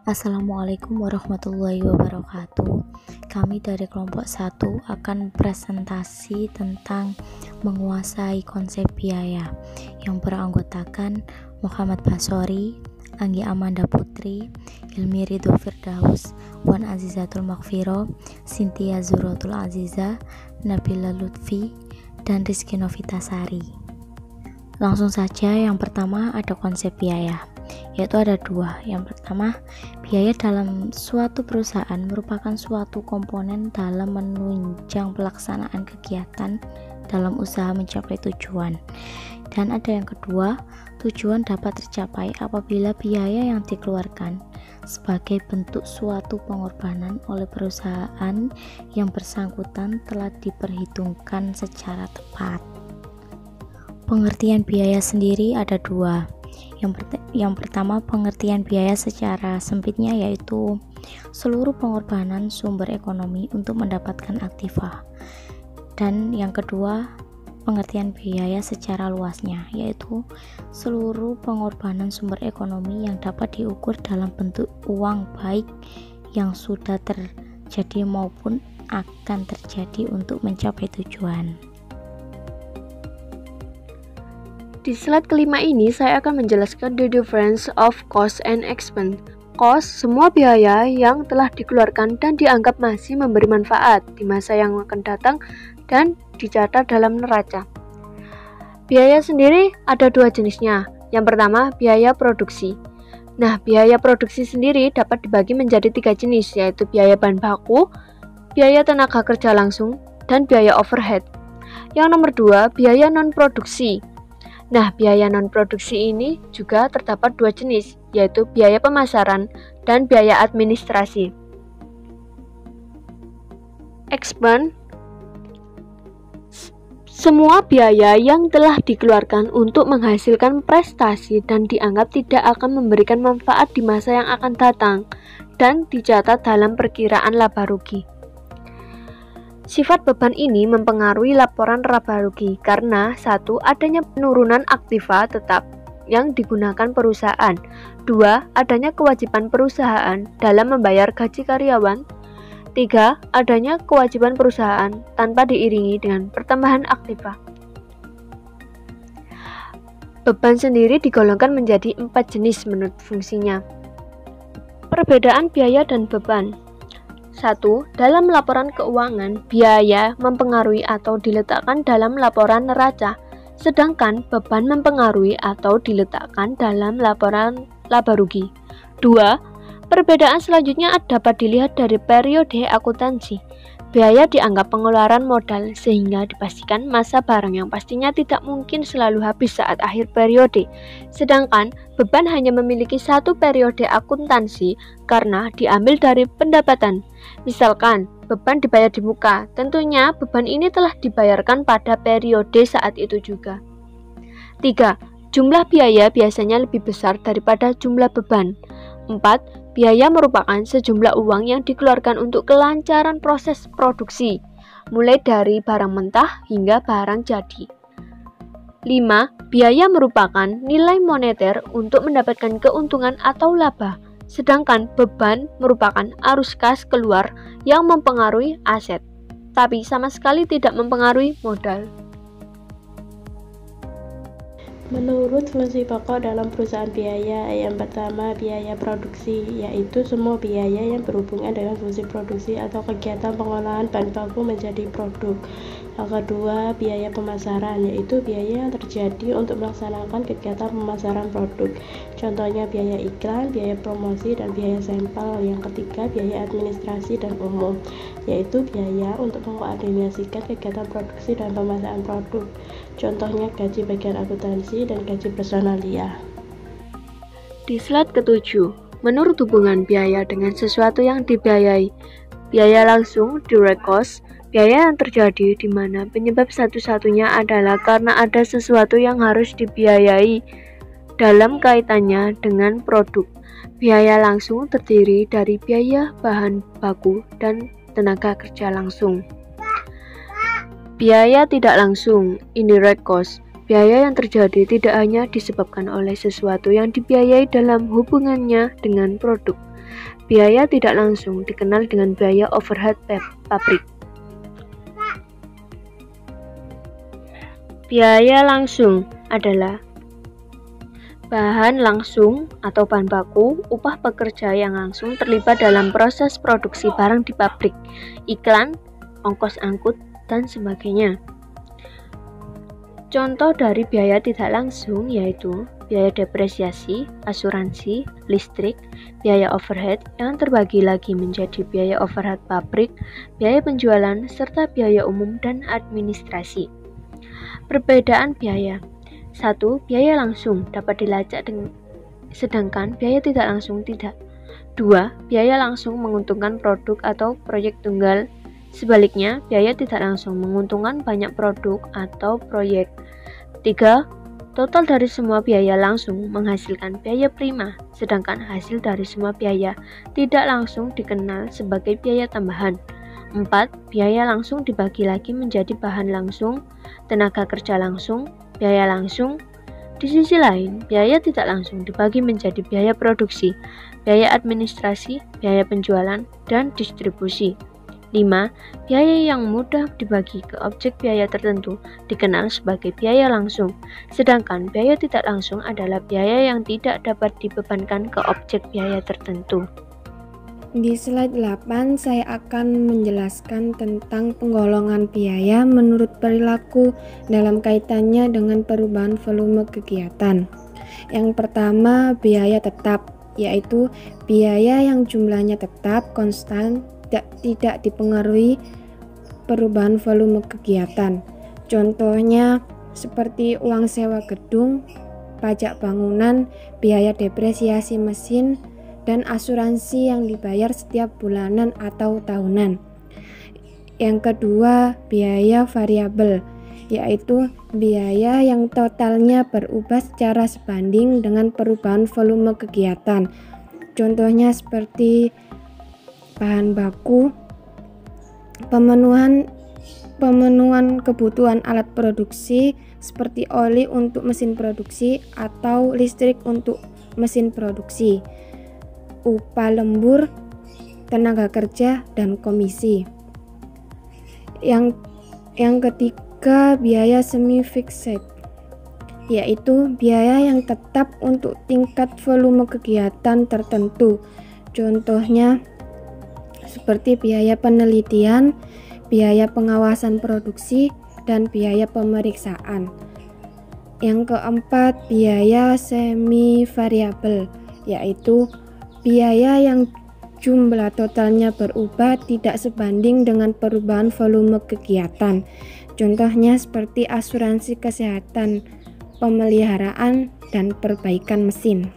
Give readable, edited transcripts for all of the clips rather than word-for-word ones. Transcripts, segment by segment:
Assalamualaikum warahmatullahi wabarakatuh. Kami dari kelompok 1 akan presentasi tentang menguasai konsep biaya yang beranggotakan Muhammad Basori, Anggi Amanda Putri, Hilmi Ridho Firdaus, Wan Azizatul Maghfiro, Cynthia Zuratul Aziza, Nabila Lutfi, dan Rizky Novitasari. Langsung saja, yang pertama ada konsep biaya, yaitu ada dua. Yang pertama, biaya dalam suatu perusahaan merupakan suatu komponen dalam menunjang pelaksanaan kegiatan dalam usaha mencapai tujuan. Dan ada yang kedua, tujuan dapat tercapai apabila biaya yang dikeluarkan sebagai bentuk suatu pengorbanan oleh perusahaan yang bersangkutan telah diperhitungkan secara tepat. Pengertian biaya sendiri ada dua. Yang pertama, pengertian biaya secara sempitnya yaitu seluruh pengorbanan sumber ekonomi untuk mendapatkan aktiva. Dan yang kedua, pengertian biaya secara luasnya yaitu seluruh pengorbanan sumber ekonomi yang dapat diukur dalam bentuk uang, baik yang sudah terjadi maupun akan terjadi untuk mencapai tujuan. Di slide kelima ini, saya akan menjelaskan the difference of cost and expense. Cost, semua biaya yang telah dikeluarkan dan dianggap masih memberi manfaat di masa yang akan datang dan dicatat dalam neraca. Biaya sendiri ada dua jenisnya. Yang pertama, biaya produksi. Nah, biaya produksi sendiri dapat dibagi menjadi tiga jenis, yaitu biaya bahan baku, biaya tenaga kerja langsung, dan biaya overhead. Yang nomor dua, biaya non-produksi. Nah, biaya non-produksi ini juga terdapat dua jenis, yaitu biaya pemasaran dan biaya administrasi. Expense, semua biaya yang telah dikeluarkan untuk menghasilkan prestasi dan dianggap tidak akan memberikan manfaat di masa yang akan datang dan dicatat dalam perkiraan laba rugi. Sifat beban ini mempengaruhi laporan laba rugi karena satu, adanya penurunan aktiva tetap yang digunakan perusahaan. Dua, adanya kewajiban perusahaan dalam membayar gaji karyawan. Tiga, adanya kewajiban perusahaan tanpa diiringi dengan pertambahan aktiva. Beban sendiri digolongkan menjadi 4 jenis menurut fungsinya. Perbedaan biaya dan beban. 1. Dalam laporan keuangan, biaya mempengaruhi atau diletakkan dalam laporan neraca, sedangkan beban mempengaruhi atau diletakkan dalam laporan laba rugi. 2. Perbedaan selanjutnya dapat dilihat dari periode akuntansi. Biaya dianggap pengeluaran modal sehingga dipastikan masa barang yang pastinya tidak mungkin selalu habis saat akhir periode. Sedangkan beban hanya memiliki satu periode akuntansi karena diambil dari pendapatan. Misalkan beban dibayar di muka, tentunya beban ini telah dibayarkan pada periode saat itu juga. 3. Jumlah biaya biasanya lebih besar daripada jumlah beban. 4. Biaya merupakan sejumlah uang yang dikeluarkan untuk kelancaran proses produksi, mulai dari barang mentah hingga barang jadi. 5. Biaya merupakan nilai moneter untuk mendapatkan keuntungan atau laba, sedangkan beban merupakan arus kas keluar yang mempengaruhi aset, tapi sama sekali tidak mempengaruhi modal. Menurut fungsi pokok dalam perusahaan biaya, yang pertama biaya produksi, yaitu semua biaya yang berhubungan dengan fungsi produksi atau kegiatan pengolahan bahan baku menjadi produk. Yang kedua, biaya pemasaran, yaitu biaya yang terjadi untuk melaksanakan kegiatan pemasaran produk. Contohnya biaya iklan, biaya promosi, dan biaya sampel. Yang ketiga, biaya administrasi dan umum, yaitu biaya untuk mengkoordinasikan kegiatan produksi dan pemasaran produk. Contohnya gaji bagian akuntansi dan gaji personalia. Di slide ke-7, menurut hubungan biaya dengan sesuatu yang dibiayai. Biaya langsung, direct cost, biaya yang terjadi di mana penyebab satu-satunya adalah karena ada sesuatu yang harus dibiayai dalam kaitannya dengan produk. Biaya langsung terdiri dari biaya bahan baku dan tenaga kerja langsung. Biaya tidak langsung, indirect cost, biaya yang terjadi tidak hanya disebabkan oleh sesuatu yang dibiayai dalam hubungannya dengan produk, Biaya tidak langsung dikenal dengan biaya overhead pabrik. Biaya langsung adalah bahan langsung atau bahan baku, upah pekerja yang langsung terlibat dalam proses produksi barang di pabrik, iklan, ongkos angkut, dan sebagainya. Contoh dari biaya tidak langsung yaitu biaya depresiasi, asuransi, listrik, biaya overhead yang terbagi lagi menjadi biaya overhead pabrik, biaya penjualan, serta biaya umum dan administrasi. Perbedaan biaya. 1. Biaya langsung dapat dilacak sedangkan biaya tidak langsung tidak. 2. Biaya langsung menguntungkan produk atau proyek tunggal. Sebaliknya, biaya tidak langsung menguntungkan banyak produk atau proyek. 3. Total dari semua biaya langsung menghasilkan biaya prima, sedangkan hasil dari semua biaya tidak langsung dikenal sebagai biaya tambahan. 4. Biaya langsung dibagi lagi menjadi bahan langsung, tenaga kerja langsung, biaya langsung. Di sisi lain, biaya tidak langsung dibagi menjadi biaya produksi, biaya administrasi, biaya penjualan, dan distribusi. 5. Biaya yang mudah dibagi ke objek biaya tertentu dikenal sebagai biaya langsung, sedangkan biaya tidak langsung adalah biaya yang tidak dapat dibebankan ke objek biaya tertentu. Di slide 8 saya akan menjelaskan tentang penggolongan biaya menurut perilaku dalam kaitannya dengan perubahan volume kegiatan. Yang pertama, biaya tetap, yaitu biaya yang jumlahnya tetap, konstan, tidak dipengaruhi perubahan volume kegiatan. Contohnya seperti uang sewa gedung, pajak bangunan, biaya depresiasi mesin, dan asuransi yang dibayar setiap bulanan atau tahunan. Yang kedua, biaya variabel, yaitu biaya yang totalnya berubah secara sebanding dengan perubahan volume kegiatan. Contohnya seperti bahan baku, pemenuhan kebutuhan alat produksi seperti oli untuk mesin produksi atau listrik untuk mesin produksi, upah lembur, tenaga kerja, dan komisi. Yang ketiga, biaya semi fixed, yaitu biaya yang tetap untuk tingkat volume kegiatan tertentu. Contohnya seperti biaya penelitian, biaya pengawasan produksi, dan biaya pemeriksaan. Yang keempat, biaya semi variabel, yaitu biaya yang jumlah totalnya berubah tidak sebanding dengan perubahan volume kegiatan. Contohnya seperti asuransi kesehatan, pemeliharaan, dan perbaikan mesin.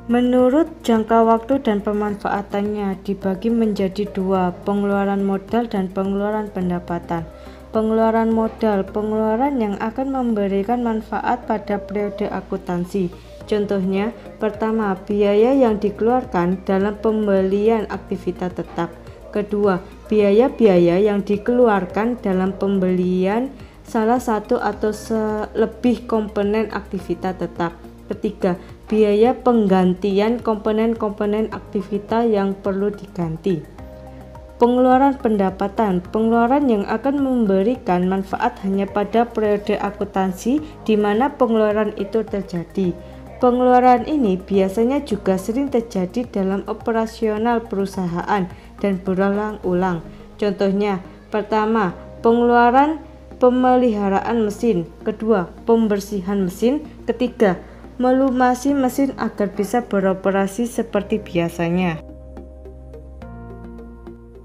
Menurut jangka waktu dan pemanfaatannya dibagi menjadi dua, pengeluaran modal dan pengeluaran pendapatan. Pengeluaran modal, pengeluaran yang akan memberikan manfaat pada periode akuntansi. Contohnya, pertama, biaya yang dikeluarkan dalam pembelian aktivitas tetap. Kedua, biaya-biaya yang dikeluarkan dalam pembelian salah satu atau lebih komponen aktivitas tetap. Ketiga, biaya penggantian komponen-komponen aktivitas yang perlu diganti. Pengeluaran pendapatan, pengeluaran yang akan memberikan manfaat hanya pada periode akuntansi di mana pengeluaran itu terjadi. Pengeluaran ini biasanya juga sering terjadi dalam operasional perusahaan dan berulang-ulang. Contohnya, pertama, pengeluaran pemeliharaan mesin. Kedua, pembersihan mesin. Ketiga, melumasi mesin agar bisa beroperasi seperti biasanya.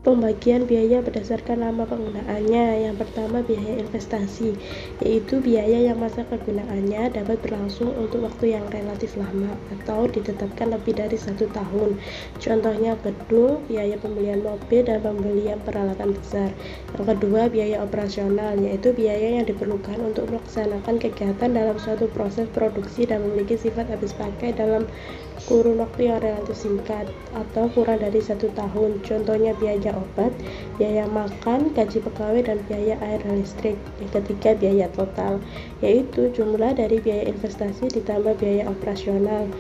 Pembagian biaya berdasarkan lama penggunaannya. Yang pertama, biaya investasi, yaitu biaya yang masa kegunaannya dapat berlangsung untuk waktu yang relatif lama atau ditetapkan lebih dari 1 tahun. Contohnya gedung, biaya pembelian mobil, dan pembelian peralatan besar. Yang kedua, biaya operasional, yaitu biaya yang diperlukan untuk melaksanakan kegiatan dalam suatu proses produksi dan memiliki sifat habis pakai dalam kurun waktu yang relatif singkat atau kurang dari 1 tahun. Contohnya biaya obat, biaya makan, gaji pegawai, dan biaya air dan listrik. Yang ketiga, biaya total, yaitu jumlah dari biaya investasi ditambah biaya operasional.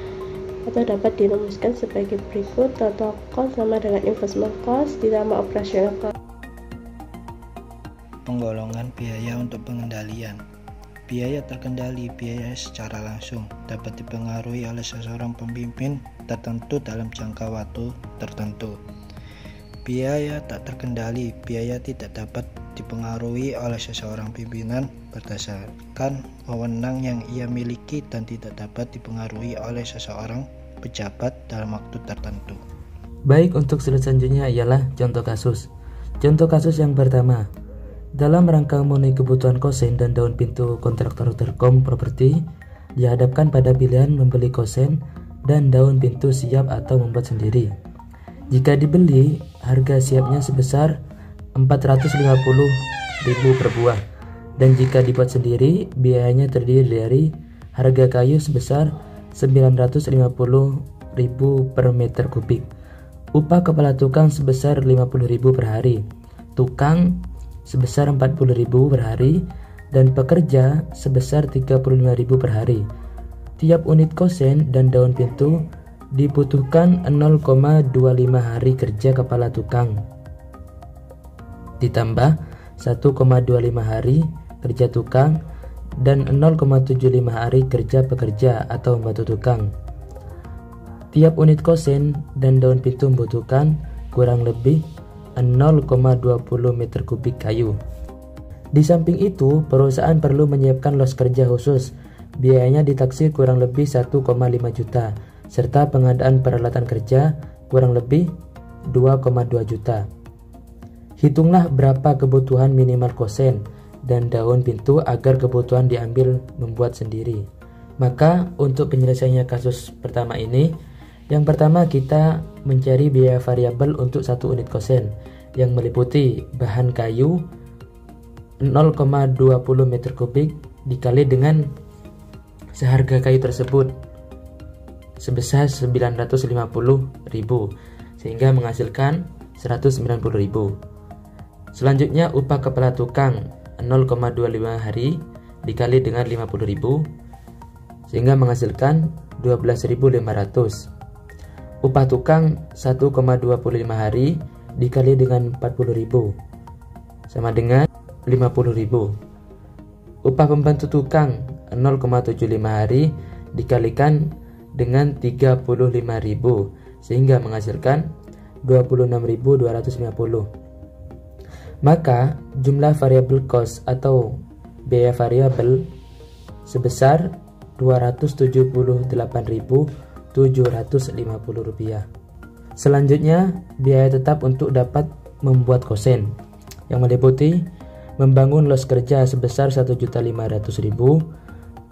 atau dapat dirumuskan sebagai berikut. Total cost sama dengan investment cost ditambah operational cost. Penggolongan biaya untuk pengendalian. Biaya terkendali, biaya secara langsung dapat dipengaruhi oleh seseorang pemimpin tertentu dalam jangka waktu tertentu. Biaya tak terkendali, biaya tidak dapat dipengaruhi oleh seseorang pimpinan berdasarkan wewenang yang ia miliki dan tidak dapat dipengaruhi oleh seseorang pejabat dalam waktu tertentu. Baik, untuk selanjutnya ialah contoh kasus. Contoh kasus yang pertama, dalam rangka memenuhi kebutuhan kosen dan daun pintu kontraktor Telkom Properti, dihadapkan pada pilihan membeli kosen dan daun pintu siap atau membuat sendiri. Jika dibeli, harga siapnya sebesar 450.000 per buah, dan jika dibuat sendiri, biayanya terdiri dari harga kayu sebesar 950.000 per meter kubik, upah kepala tukang sebesar 50.000 per hari, tukang sebesar 40.000 per hari, dan pekerja sebesar 35.000 per hari. Tiap unit kosen dan daun pintu dibutuhkan 0,25 hari kerja kepala tukang, ditambah 1,25 hari kerja tukang dan 0,75 hari kerja pekerja atau pembantu tukang. Tiap unit kosen dan daun pintu membutuhkan kurang lebih 0,20 meter kubik kayu. Di samping itu, perusahaan perlu menyiapkan los kerja khusus. Biayanya ditaksir kurang lebih 1,5 juta, serta pengadaan peralatan kerja kurang lebih 2,2 juta. Hitunglah berapa kebutuhan minimal kosen dan daun pintu agar kebutuhan diambil membuat sendiri. Maka untuk penyelesaiannya kasus pertama ini, yang pertama kita mencari biaya variabel untuk satu unit kosen yang meliputi bahan kayu 0,20 meter kubik dikali dengan seharga kayu tersebut sebesar 950.000 sehingga menghasilkan 190.000. Selanjutnya upah kepala tukang 0,25 hari dikali dengan 50.000 sehingga menghasilkan 12.500. Upah tukang 1,25 hari dikali dengan 40.000 sama dengan 50.000. Upah pembantu tukang 0,75 hari dikalikan dengan 35.000 sehingga menghasilkan 26.250. Maka jumlah variable cost atau biaya variabel sebesar 278.750 rupiah. Selanjutnya, biaya tetap untuk dapat membuat kosen yang meliputi membangun los kerja sebesar 1.500.000,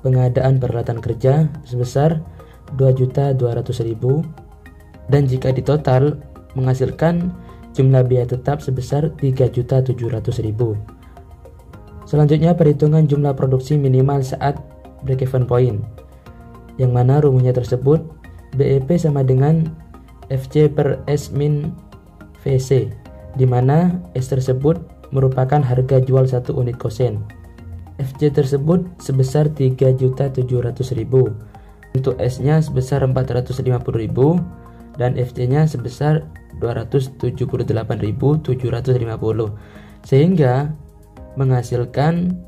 pengadaan peralatan kerja sebesar 2.200.000, dan jika ditotal menghasilkan jumlah biaya tetap sebesar 3.700.000. Selanjutnya, perhitungan jumlah produksi minimal saat break-even point, yang mana rumusnya tersebut BEP sama dengan FC per S min VC, di mana S tersebut merupakan harga jual satu unit kosen. FC tersebut sebesar 3.700.000, untuk S-nya sebesar 450.000 dan FC-nya sebesar 278.750, sehingga menghasilkan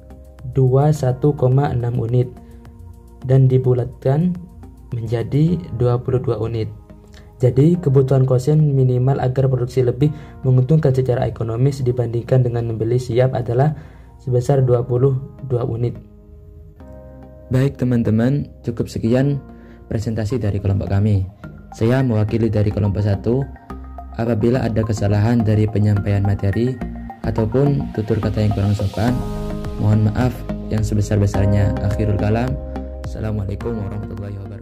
21,6 unit dan dibulatkan menjadi 22 unit. Jadi kebutuhan kosen minimal agar produksi lebih menguntungkan secara ekonomis dibandingkan dengan membeli siap adalah sebesar 22 unit. Baik teman-teman, cukup sekian presentasi dari kelompok kami. Saya mewakili dari kelompok 1. Apabila ada kesalahan dari penyampaian materi ataupun tutur kata yang kurang sopan, mohon maaf yang sebesar-besarnya. Akhirul kalam. Assalamualaikum warahmatullahi wabarakatuh.